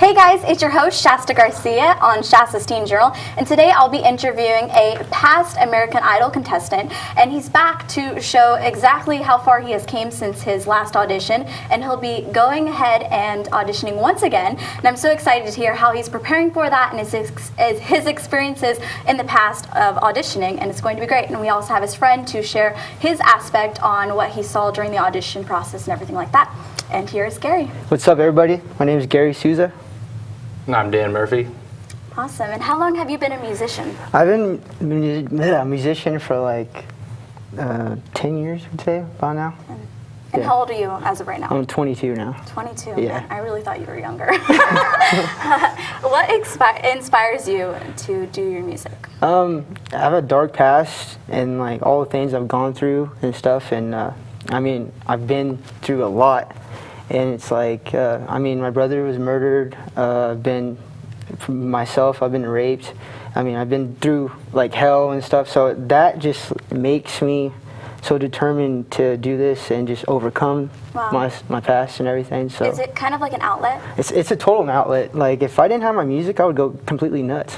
Hey guys, it's your host Shasta Garcia on Shasta's Teen Journal, and today I'll be interviewing a past American Idol contestant, and he's back to show exactly how far he has came since his last audition, and he'll be going ahead and auditioning once again, and I'm so excited to hear how he's preparing for that and his experiences in the past of auditioning, and it's going to be great. And we also have his friend to share his aspect on what he saw during the audition process and everything like that. And here's Gary. What's up, everybody? My name is Gary Souza. And I'm Dan Murphy. Awesome. And how long have you been a musician? I've been a musician for like 10 years, I'd say, by now. And how old are you as of right now? I'm 22 now. 22? Yeah. I really thought you were younger. What inspires you to do your music? I have a dark past and like all the things I've gone through and stuff, and I mean, I've been through a lot. And it's like, I mean, my brother was murdered, I've been raped. I mean, I've been through like hell and stuff, so that just makes me so determined to do this and just overcome my past and everything. So is it kind of like an outlet? It's a total outlet. Like, if I didn't have my music, I would go completely nuts.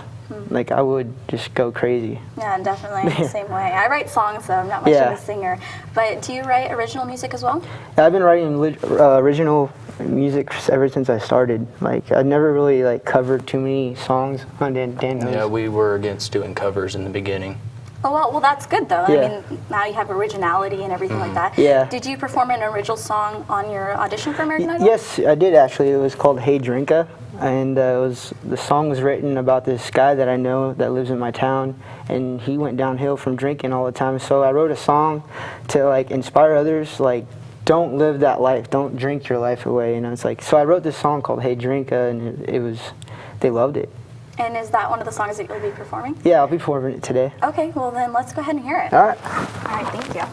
Like, I would just go crazy. Yeah, definitely the same way. I write songs, though. I'm not much of a singer. But do you write original music as well? I've been writing original music ever since I started. Like, I never really like covered too many songs on Dan knows. Yeah, we were against doing covers in the beginning. Oh, well, that's good, though. Yeah. I mean, now you have originality and everything like that. Yeah. Did you perform an original song on your audition for American Idol? Yes, I did actually. It was called Hey Drinka, and the song was written about this guy that I know that lives in my town, and he went downhill from drinking all the time. So I wrote a song to like inspire others, like, don't live that life, don't drink your life away. You know, it's like, so I wrote this song called Hey Drinka, and they loved it. And is that one of the songs that you'll be performing? Yeah, I'll be performing it today. Okay, well then let's go ahead and hear it. All right. All right, thank you.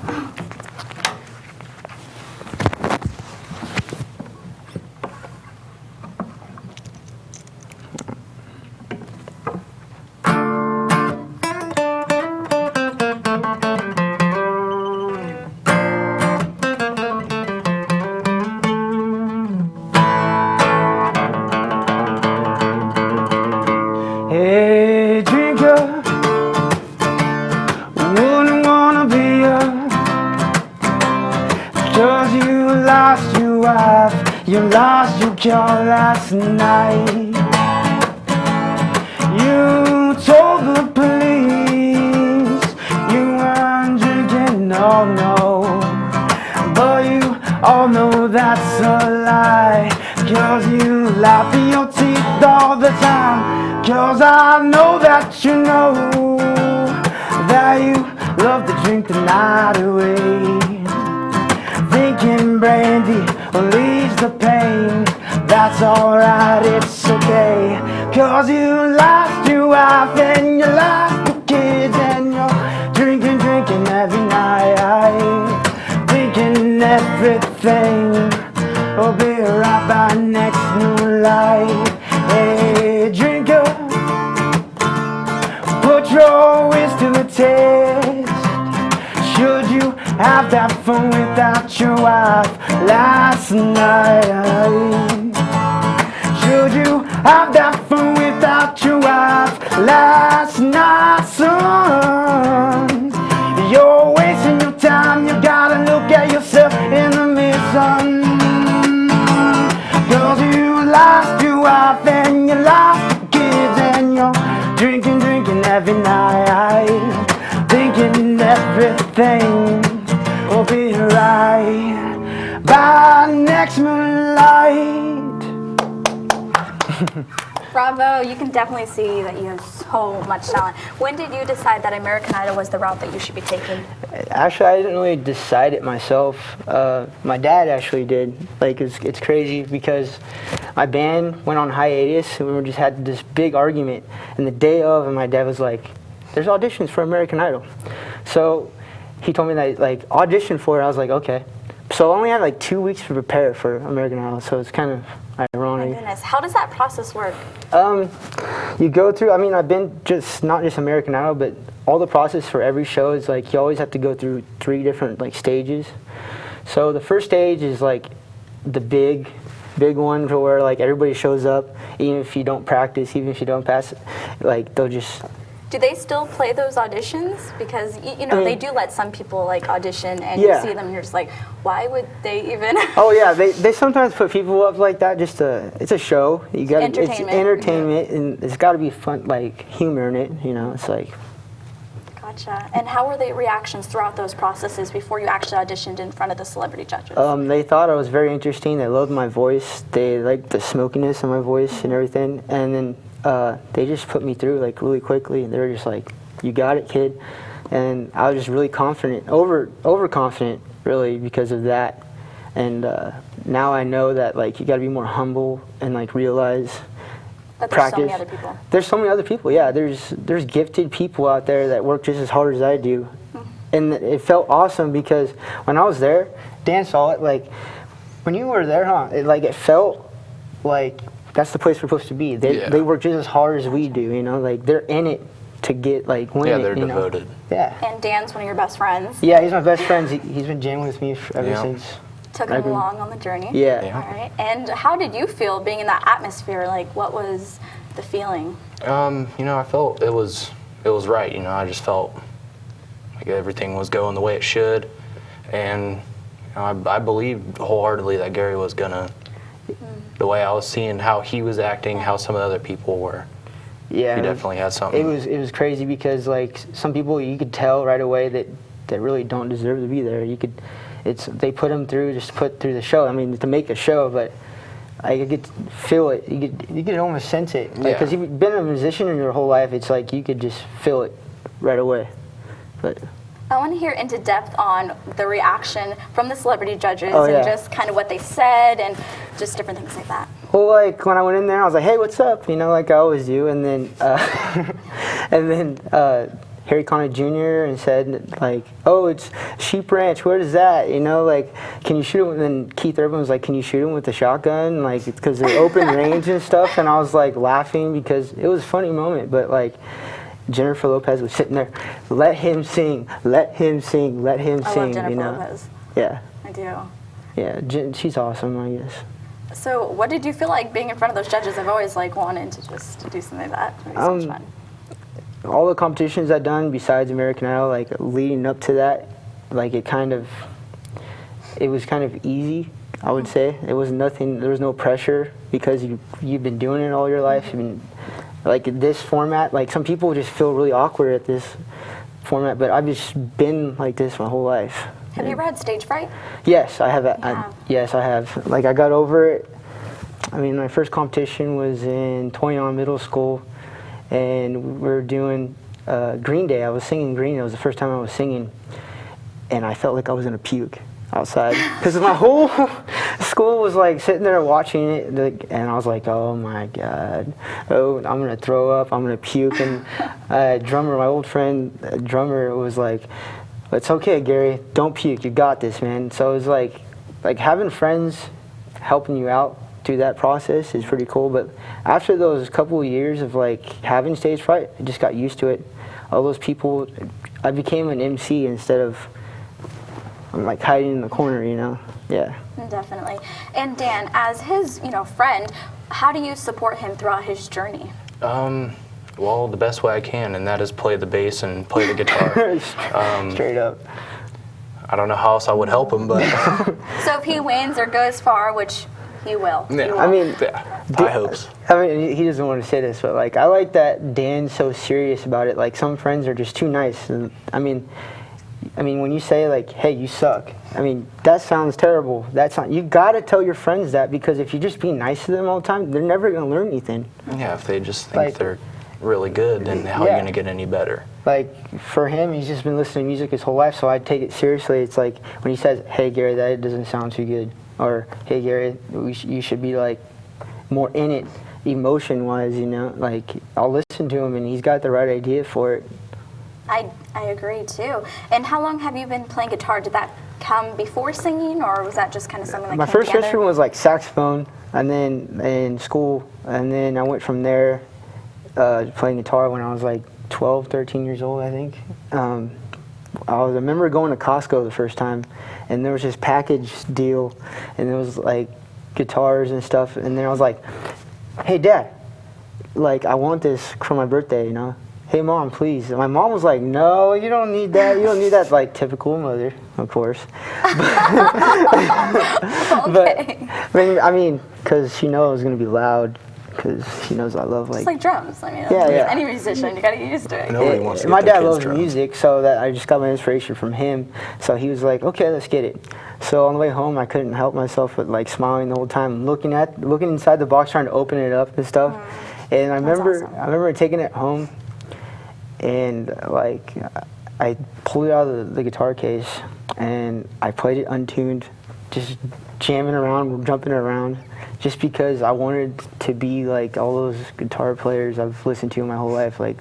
Hey, drinker, wouldn't wanna be ya, 'cause you lost your wife, you lost your girl last night. You told the police you weren't drinking, no, no, but you all know that's a lie, 'cause you laugh in your teeth all the time. 'Cause I know that you know that you love to drink the night away. Thinking brandy relieves the pain, that's alright, it's okay. 'Cause you lost your wife and you lost your kids, and you're drinking every night. Thinking everything will be right by next moonlight. Hey, drinker, put your ways to the test. Should you have that fun without your wife last night? Should you have that fun without your wife last night, son? You're wasting your time, you gotta look at yourself in the mirror, son. 'Cause you lost your wife and you lost your kids, and you're drinking every night, thinking everything will be right by next moonlight. Bravo, you can definitely see that you have so much talent. When did you decide that American Idol was the route that you should be taking? Actually, I didn't really decide it myself. My dad actually did. Like, it's crazy because my band went on hiatus and we just had this big argument. And the day of, and my dad was like, "There's auditions for American Idol." So he told me that, like, audition for it. I was like, okay. So I only had like 2 weeks to prepare for American Idol, so it's kind of ironic. My goodness, how does that process work? You go through, I mean, I've been not just American Idol, but all the process for every show is like you always have to go through 3 different like stages. So the first stage is like the big big one to where like everybody shows up, even if you don't practice, even if you don't pass, like they'll just. Do they still play those auditions? Because you know, I mean, they do let some people like audition, and Yeah. you see them, and you're just like, why would they even? Oh yeah, they sometimes put people up like that just to. It's a show. You got it's Entertainment. entertainment, and it's got to be fun, like humor in it. You know, it's like. Gotcha. And how were the reactions throughout those processes before you actually auditioned in front of the celebrity judges? They thought I was very interesting. They loved my voice. They liked the smokiness of my voice and everything. And then they just put me through like really quickly. And they were just like, "You got it, kid." And I was just really confident, overconfident, really, because of that. And now I know that like you got to be more humble and like realize. But there's Practice. so many other people. There's so many other people. Yeah, there's gifted people out there that work just as hard as I do, and it felt awesome because when I was there, Dan saw it. Like when you were there, it felt like that's the place we're supposed to be. They work just as hard as we do. You know, like they're in it to get like win. Yeah, they're it, you know? devoted. Yeah. And Dan's one of your best friends. Yeah, he's my best friend. He's been jamming with me ever since. Took him along on the journey. Yeah. Yeah. All right. And how did you feel being in that atmosphere? Like, what was the feeling? You know, I felt it was right. You know, I just felt like everything was going the way it should, and you know, I believed wholeheartedly that Gary was gonna. The way I was seeing how he was acting, how some of the other people were. Yeah. He definitely had something. It was crazy because like some people you could tell right away that really don't deserve to be there. They put them through just to put through the show. I mean, to make a show, but I could feel it. You could almost sense it because you've been a musician in your whole life. It's like you could just feel it right away. But I want to hear into depth on the reaction from the celebrity judges Oh, and yeah. just kind of what they said and just different things like that. well, like when I went in there, I was like, "Hey, what's up?" You know, like I always do. And then Harry Connick Jr. and said like, "Oh, it's Sheep Ranch. Where is that? You know, like, can you shoot him?" And then Keith Urban was like, "Can you shoot him with a shotgun?" Like, because they're open range and stuff. And I was like laughing because it was a funny moment. But like, Jennifer Lopez was sitting there, let him sing, let him sing, let him I sing. love Jennifer you know, Lopez. yeah, I do. yeah, she's awesome, I guess. So what did you feel like being in front of those judges? I've always like wanted to just do something like that. It would be so much fun. All the competitions I've done besides American Idol, like leading up to that, like it was kind of easy, I would say. It was nothing, there was no pressure because you've been doing it all your life. You've been, like this format, like some people just feel really awkward at this format, but I've just been like this my whole life. Have you ever had stage fright? Yes, I have. Yeah. Yes, I have. Like I got over it. I mean, my first competition was in Toyon Middle School, and we were doing Green Day. I was singing Green Day. It was the first time I was singing, and I felt like I was gonna puke outside because my whole school was like sitting there watching it, like, and I was like, "Oh my God, oh, I'm gonna throw up. I'm gonna puke." And drummer, my old friend, drummer, was like, "It's okay, Gary. Don't puke. You got this, man." So it was like having friends helping you out through that process is pretty cool. But after those couple of years of like having stage fright, I just got used to it. All those people, I became an MC instead of I'm like hiding in the corner, you know? Yeah. Definitely. And Dan, as his, friend, how do you support him throughout his journey? Well, the best way I can, and that is play the bass and play the guitar. Straight up. I don't know how else I would help him, but So if he wins or goes far, which he will. yeah. He will. I mean, Yeah, high hopes. I mean, he doesn't want to say this, but like, I like that Dan's so serious about it. Like, some friends are just too nice. And I mean, when you say like, "Hey, you suck," I mean, that sounds terrible. That's not. You gotta tell your friends that, because if you just be nice to them all the time, they're never gonna learn anything. Yeah, if they just think Like- they're really good, then how are you Yeah. gonna get any better? Like, for him, he's just been listening to music his whole life, so I take it seriously. It's like when he says, "Hey, Gary, that doesn't sound too good," or "Hey, Gary, you should be like more in it, emotion-wise," you know. Like, I'll listen to him, and he's got the right idea for it. I agree too. And how long have you been playing guitar? Did that come before singing, or was that just kind of something that My came first together? instrument was like saxophone, and then in school, and then I went from there playing guitar when I was like 12, 13 years old, I think. I remember going to Costco the first time, and there was this package deal, and it was like guitars and stuff, and then I was like, hey Dad, like I want this for my birthday, you know. Hey Mom, please. And my mom was like, no, you don't need that. You don't need that. Like typical mother, of course. Okay. But I mean, because she knows it's gonna be loud, because she knows I love It's like drums. I mean, Yeah. any musician, you gotta get used to it. Nobody wants to my get their dad kids loves drunk. music, so that I just got my inspiration from him. So he was like, okay, let's get it. So on the way home, I couldn't help myself but like smiling the whole time, looking inside the box, trying to open it up and stuff. And I remember taking it home, and like I pulled it out of the guitar case, and I played it untuned, just jamming around, jumping around, just because I wanted to be like all those guitar players I've listened to my whole life, like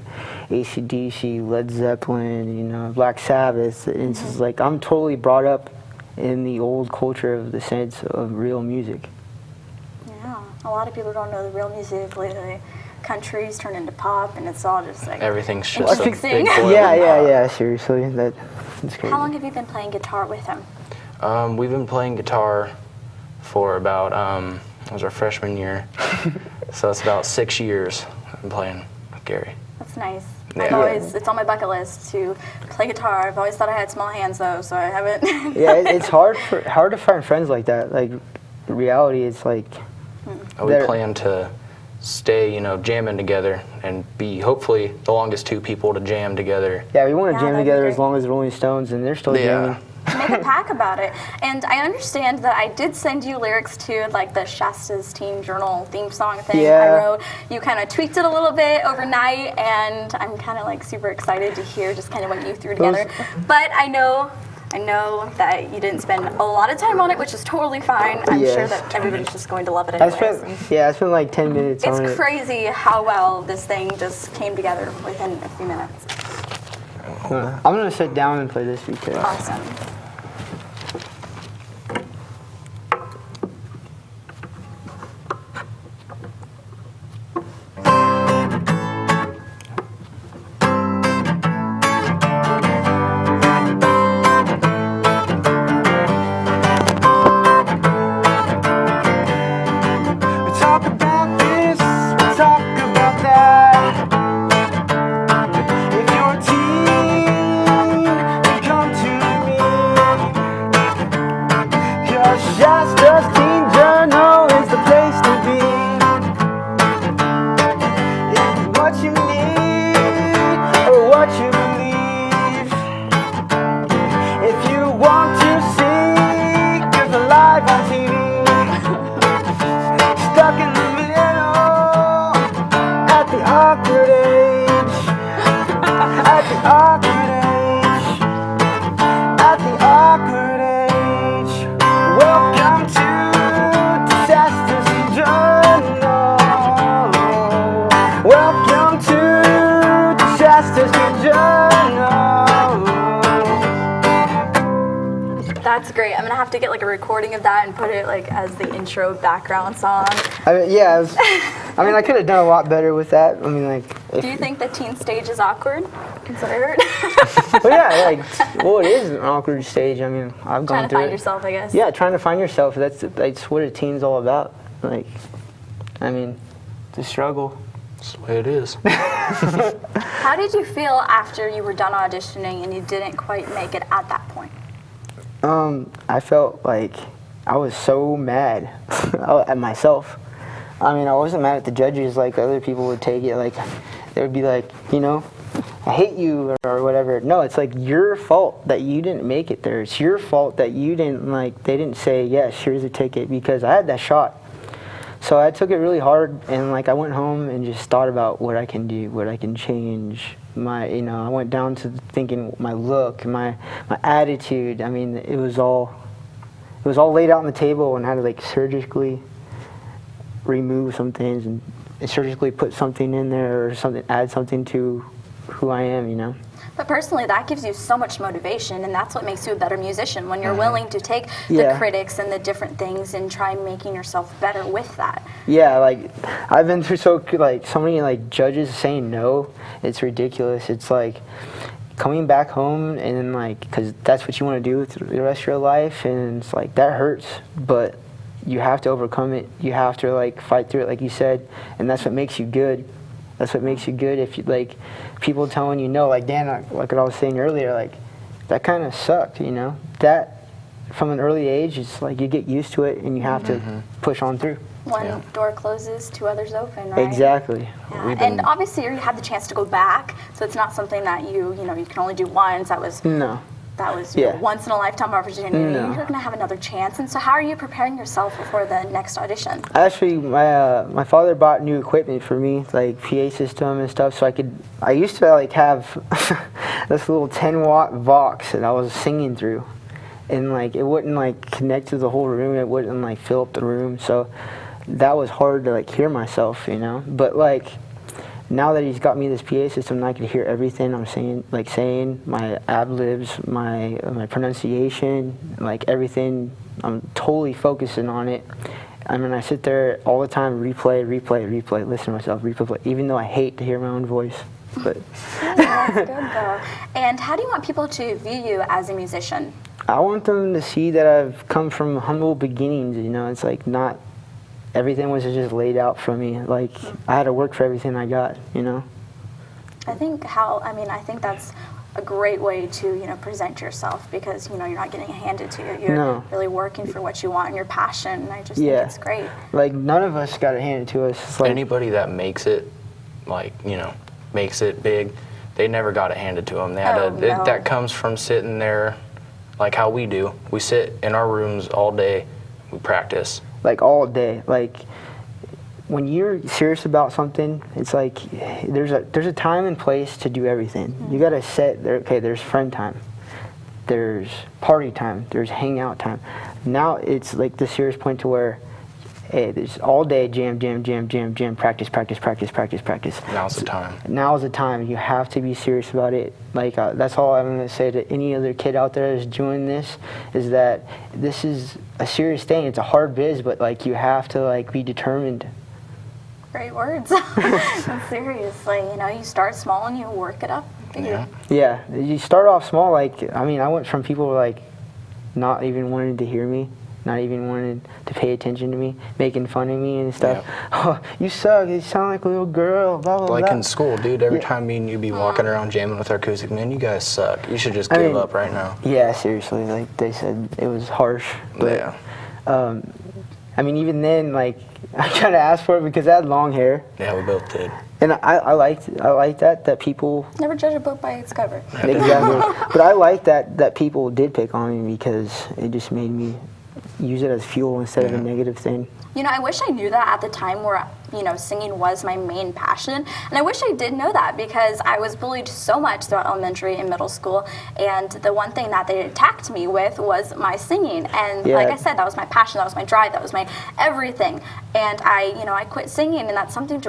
AC/DC, Led Zeppelin, you know, Black Sabbath. And it's just like I'm totally brought up in the old culture of the sense of real music. Yeah, a lot of people don't know the real music lately. Country's turned into pop, and it's all just like Everything's just a big Interesting. boiling Yeah, seriously, that's crazy. How long have you been playing guitar with him? We've been playing guitar for about, it was our freshman year, so it's about 6 years I've been playing with Gary. That's nice. Yeah. It's on my bucket list to play guitar. I've always thought I had small hands though, so I haven't. Yeah, it's hard to find friends like that. Like, in reality, it's like We plan to stay, you know, jamming together and be hopefully the longest two people to jam together. yeah, we want to Yeah, jam that'd be together as great. long as the Rolling Stones, and they're still jamming. Make a pack about it. And I understand that I did send you lyrics to like the Shasta's Teen Journal theme song thing I Yeah. wrote. You kind of tweaked it a little bit overnight, and I'm kind of like super excited to hear just kind of what you threw together. But I know that you didn't spend a lot of time on it, which is totally fine. I'm sure Yes. that everybody's just going to love it I anyways. spent like 10 minutes on It's it. crazy how well this thing just came together within a few minutes. I'm gonna sit down and play this because Awesome. we talk about this, we talk about that. If you're a teen, then come to me. 'Cause Shasta's Teen Journal is the place to be. It's what you need or what you believe. If you want to see different live on TV, stuck in the middle at the awkward age, at the awkward age, at the awkward age. Welcome to Shasta's Journal. Welcome to Shasta's Journal. That's great. I'm gonna have to get like a recording of that and put it like as the intro background song. I mean, I could have done a lot better with that. I mean, like, Do you think the teen stage is awkward? Considered well, yeah, like, well, it is an awkward stage. I mean, I've gone trying to through find it. yourself, I guess. Yeah, trying to find yourself. That's what a teen's all about. Like, I mean, it's a struggle. That's the way it is. How did you feel after you were done auditioning and you didn't quite make it at that point? I felt like I was so mad at myself. I mean, I wasn't mad at the judges like other people would take it. Like, they would be like, you know, I hate you or whatever. No, it's like your fault that you didn't make it there. It's your fault that you didn't, like, they didn't say, yes, here's a ticket, because I had that shot. So I took it really hard, and like I went home and just thought about what I can do, what I can change. I went down to thinking my look, my attitude. I mean, it was all laid out on the table, and I had to like surgically remove some things and surgically put something in there or something, add something to who I am, you know. But personally, that gives you so much motivation, and that's what makes you a better musician, when you're willing to take the Yeah. critics and the different things and try making yourself better with that. Yeah, like I've been through so many like judges saying no. It's ridiculous. It's like coming back home and then, like, because that's what you want to do with the rest of your life, and it's like that hurts. But you have to overcome it. You have to like fight through it, like you said, and that's what makes you good. That's what makes you good. If you like people telling you no, like Dan, like what I was saying earlier, like that kind of sucked, you know. That from an early age, it's like you get used to it and you have to push on through. One door closes, two others open, right? Exactly. Yeah. And obviously you had the chance to go back, so it's not something that you can only do once. That was once in a lifetime opportunity. No. You're gonna have another chance. And so how are you preparing yourself for the next audition? Actually, my father bought new equipment for me, like PA system and stuff, so I used to like have this little 10-watt Vox that I was singing through, and like it wouldn't like connect to the whole room. It wouldn't like fill up the room, so that was hard to like hear myself, you know. But like now that he's got me this PA system, I can hear everything I'm saying, my ad-libs, my pronunciation, like everything. I'm totally focusing on it. I mean, I sit there all the time, replay, listen to myself, replay, even though I hate to hear my own voice. But that's good though. And how do you want people to view you as a musician? I want them to see that I've come from humble beginnings, you know. It's like not everything was just laid out for me. Like I had to work for everything I got, you know. I think that's a great way to present yourself, because you're not getting it handed to you. You're really working for what you want and your passion. And I just think it's great. Like none of us got it handed to us. It's like anybody that makes it, makes it big, they never got it handed to them. They had that comes from sitting there, like how we do. We sit in our rooms all day, we practice. Like all day. Like when you're serious about something, it's like there's a time and place to do everything. You gotta set there. Okay, there's friend time, there's party time, there's hangout time. Now it's like the serious point to where, hey, there's all day jam, practice. Now's the time. Now's the time. You have to be serious about it. Like that's all I'm gonna say to any other kid out there that's doing this, is that this is a serious thing. It's a hard biz, but like you have to like be determined. Great words. Seriously, you start small and you work it up. Yeah, you start off small. Like I mean, I went from people like not even wanting to hear me, not even wanting to pay attention to me, making fun of me and stuff. Yeah. Oh, you suck. You sound like a little girl. Blah blah. Like blah. in school, dude. Every time me and you be walking around jamming with our acoustic, man, you guys suck. You should just give up right now. Yeah, seriously. Like they said, it was harsh. But, I mean, even then, like I kind of asked for it because I had long hair. Yeah, we both did. And I liked that people never judge a book by its cover. Exactly. But I liked that people did pick on me, because it just made me use it as fuel instead of a negative thing. I wish I knew that at the time where, singing was my main passion. And I wish I did know that, because I was bullied so much throughout elementary and middle school. And the one thing that they attacked me with was my singing. And like I said, that was my passion, that was my drive, that was my everything. And I quit singing, and that's something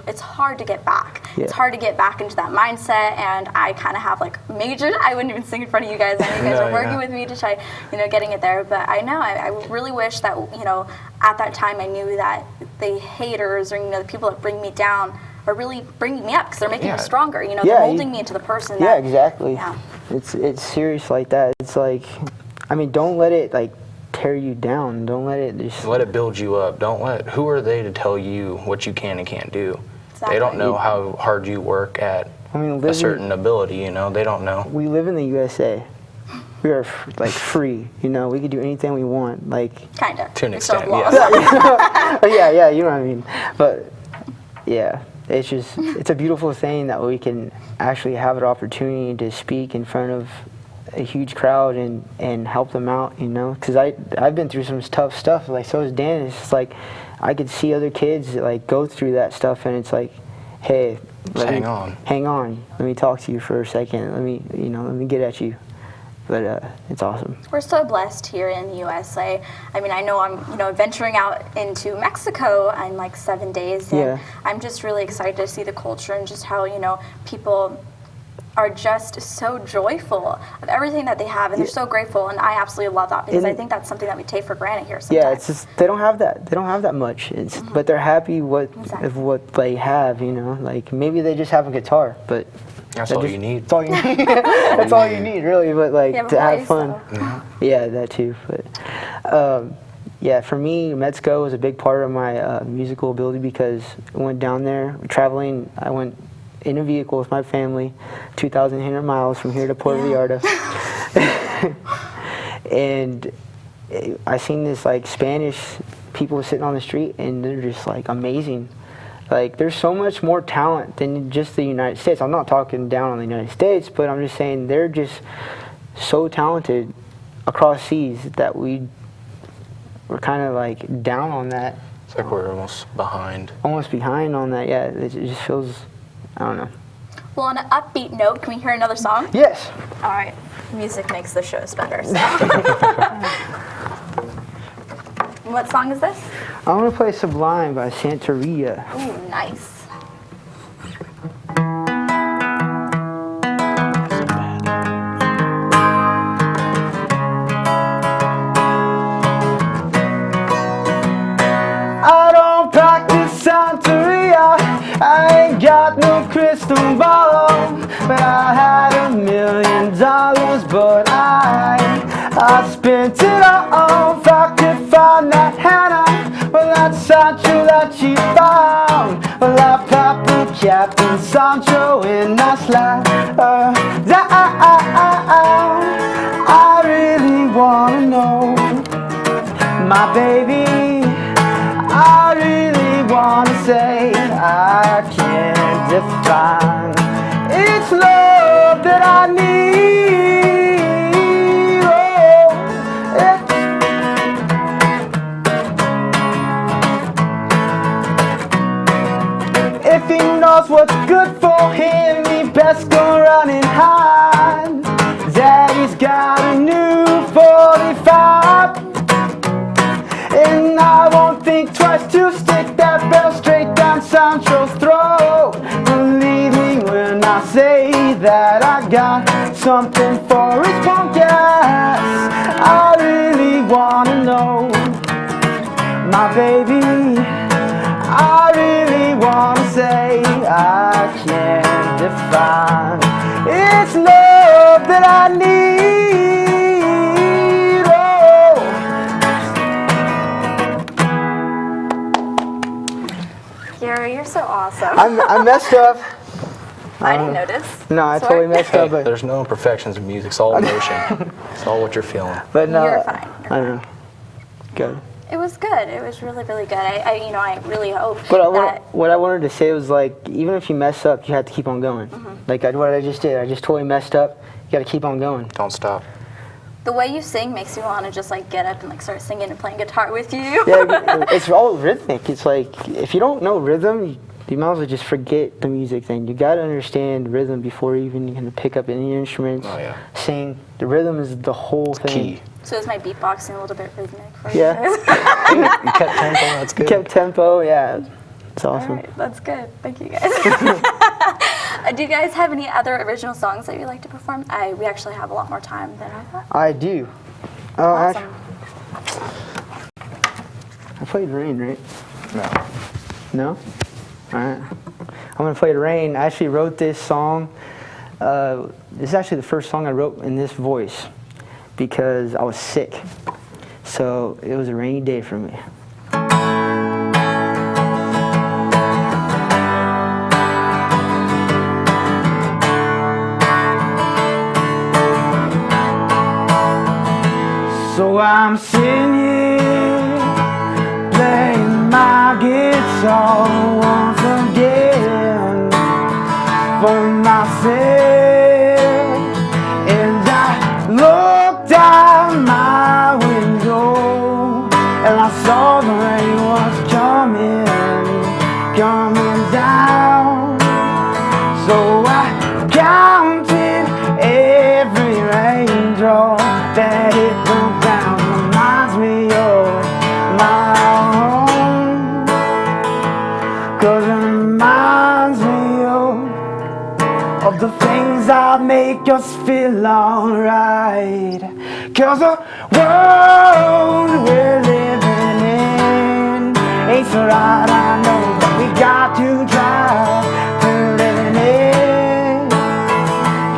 it's hard to get back. Yeah. It's hard to get back into that mindset. And I kind of have major, I wouldn't even sing in front of you guys. I know you guys are working with me to try, getting it there. But I know, I really wish that, at that time I knew that the haters or the people that bring me down are really bringing me up, because they're making me stronger. They're molding me into the person. Yeah, exactly. Yeah. It's serious like that. It's like, I mean, don't let it tear you down. Don't let it just let it build you up. Who are they to tell you what you can and can't do? Exactly. They don't know how hard you work at a certain ability. They don't know. We live in the USA. We are free, we could do anything we want, kind of to an extent, yeah, you know what I mean. But yeah, it's a beautiful thing that we can actually have an opportunity to speak in front of a huge crowd and help them out, because I've been through some tough stuff, so is Dan. It's just I could see other kids go through that stuff, and it's like, hey, hang on, let me talk to you for a second, let me get at you. But it's awesome. We're so blessed here in the USA. I mean, I know I'm, venturing out into Mexico in 7 days, and I'm just really excited to see the culture and just how, people are just so joyful of everything that they have, and they're so grateful, and I absolutely love that, because I think that's something that we take for granted here sometimes. Yeah, it's just they don't have that much. But they're happy with what they have, maybe they just have a guitar, but that's all you need. That's all you need. That's all you need, really. But to have fun. Mm-hmm. Yeah, that too. But Yeah, for me, Mexico was a big part of my musical ability because I went down there traveling. I went in a vehicle with my family, 2,800 miles from here to Puerto Vallarta. And I seen this like Spanish people sitting on the street, and they're just like amazing. Like, there's so much more talent than just the United States. I'm not talking down on the United States, but I'm just saying they're just so talented across seas that we're kind of like down on that. It's like we're almost behind. Almost behind on that, yeah. It just feels, I don't know. Well, on an upbeat note, can we hear another song? Yes. All right. Music makes the shows better. So. What song is this? I want to play Sublime by Santeria. Ooh, nice. I don't practice Santeria, I ain't got no crystal ball, but I had $1 million, but I spent it all. If I could find that Hannah, well, that Sancho that she found, well, I pop a Captain Sancho and I slide down. I really wanna know, my baby, I really wanna say I can't define. It's love that I need. If he knows what's good for him, he best go run and hide. Daddy's got a new 45, and I won't think twice to stick that barrel straight down Sancho's throat. Believe me when I say that I got something for his punk ass. I really wanna know, my baby, I really wanna say I can't define. It's love that I need. Oh. Gary, you're so awesome. I messed up. I didn't notice. No, I Sorry. totally messed Hey, up. But there's no imperfections in music. It's all emotion. It's all what you're feeling. no, You're fine. I don't know. Good. It was good. It was really, really good. I really hope But that. what I wanted to say was, like, even if you mess up, you have to keep on going. Like what I just did. I just totally messed up. You got to keep on going. Don't stop. The way you sing makes me want to just like get up and like start singing and playing guitar with you. Yeah, it's all rhythmic. It's like, if you don't know rhythm, you might as well just forget the music thing. You got to understand rhythm before you even can pick up any instruments, sing. The rhythm is the whole thing. Key. So is my beatboxing a little bit rhythmic for you Yeah. guys? You kept tempo. That's good. Kept tempo, yeah. It's awesome. All right, that's good. Thank you guys. Do you guys have any other original songs that you'd like to perform? We actually have a lot more time than I thought. I do. Awesome. I played Rain, right? No. No? Alright. I'm going to play Rain. I actually wrote this song. This is actually the first song I wrote in this voice because I was sick. So it was a rainy day for me. So I'm sitting here playing my guitar once again for myself, and I looked out my window and I saw the rain was coming down. So I counted every raindrop that hit the ground. Reminds me of my home, 'cause it reminds me of the things that make us feel alright. 'Cause the world we're living in ain't so right, I know, but we got to try to live in it.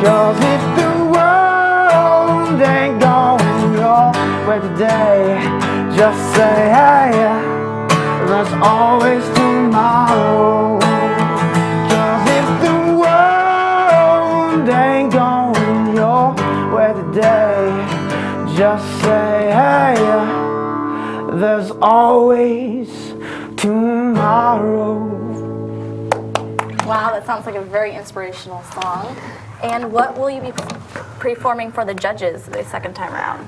'Cause if the world ain't going wrong, where today. Just say, hey, there's always tomorrow. 'Cause if the world ain't going your way today, just say, hey, there's always tomorrow. Wow, that sounds like a very inspirational song. And what will you be performing for the judges the second time around?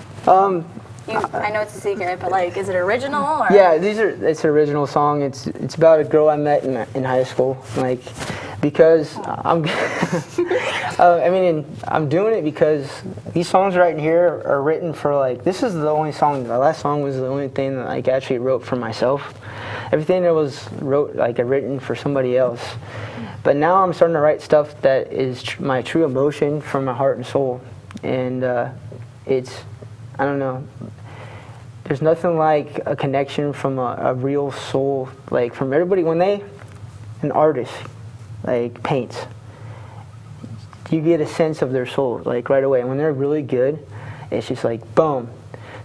I know it's a secret, but like, is it original? Or? Yeah, it's an original song. It's about a girl I met in high school. Like, because I'm I'm doing it because these songs right here are written for, like, this is the only song. The last song was the only thing that I actually wrote for myself. Everything that was written for somebody else. But now I'm starting to write stuff that is my true emotion from my heart and soul. And it's, I don't know, there's nothing like a connection from a real soul, like from everybody. When an artist, like, paints, you get a sense of their soul, like, right away. And when they're really good, it's just like, boom.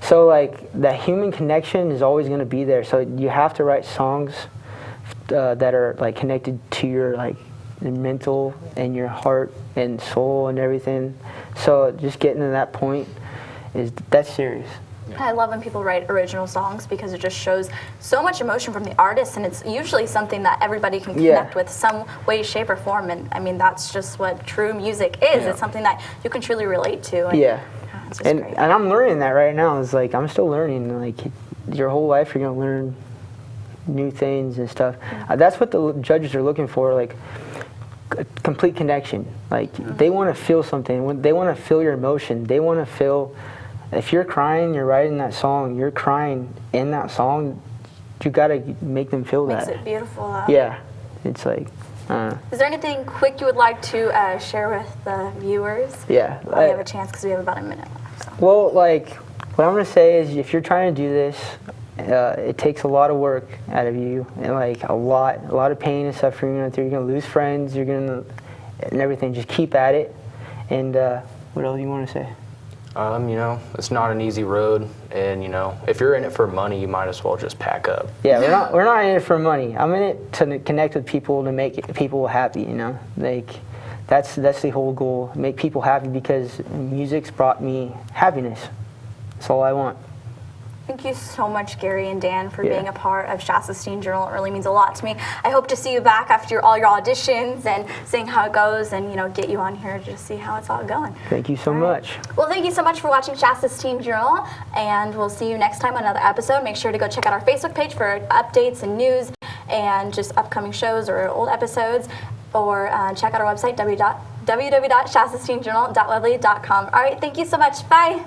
So, like, that human connection is always going to be there. So you have to write songs that are, like, connected to your, like, the mental and your heart and soul and everything. So just getting to that point, that's serious. I love when people write original songs because it just shows so much emotion from the artist, and it's usually something that everybody can connect with some way, shape, or form. And I mean, that's just what true music is. It's something that you can truly relate to. And, it's just great. And I'm learning that right now. It's like, I'm still learning. Like, your whole life you're gonna learn new things and stuff. That's what the judges are looking for, like a complete connection. Like, they want to feel something. They want to feel your emotion. They want to feel. If you're crying, you're writing that song, you're crying in that song, you gotta make them feel that. Makes it beautiful. Yeah, it's like, Is there anything quick you would like to share with the viewers? Yeah. We have a chance because we have about a minute left. So. Well, like, what I'm gonna say is, if you're trying to do this, it takes a lot of work out of you, and like a lot of pain and suffering. You're gonna lose friends, and everything. Just keep at it. And what else do you want to say? It's not an easy road, and if you're in it for money, you might as well just pack up. Yeah, we're not in it for money. I'm in it to connect with people, to make people happy. Like, that's the whole goal. Make people happy, because music's brought me happiness. That's all I want. Thank you so much, Gary and Dan, for being a part of Shasta's Teen Journal. It really means a lot to me. I hope to see you back after all your auditions and seeing how it goes, and get you on here to see how it's all going. Thank you so much. Well, thank you so much for watching Shasta's Teen Journal, and we'll see you next time on another episode. Make sure to go check out our Facebook page for updates and news and just upcoming shows or old episodes, or check out our website, www.shastasteenjournal.lovely.com. All right, thank you so much. Bye.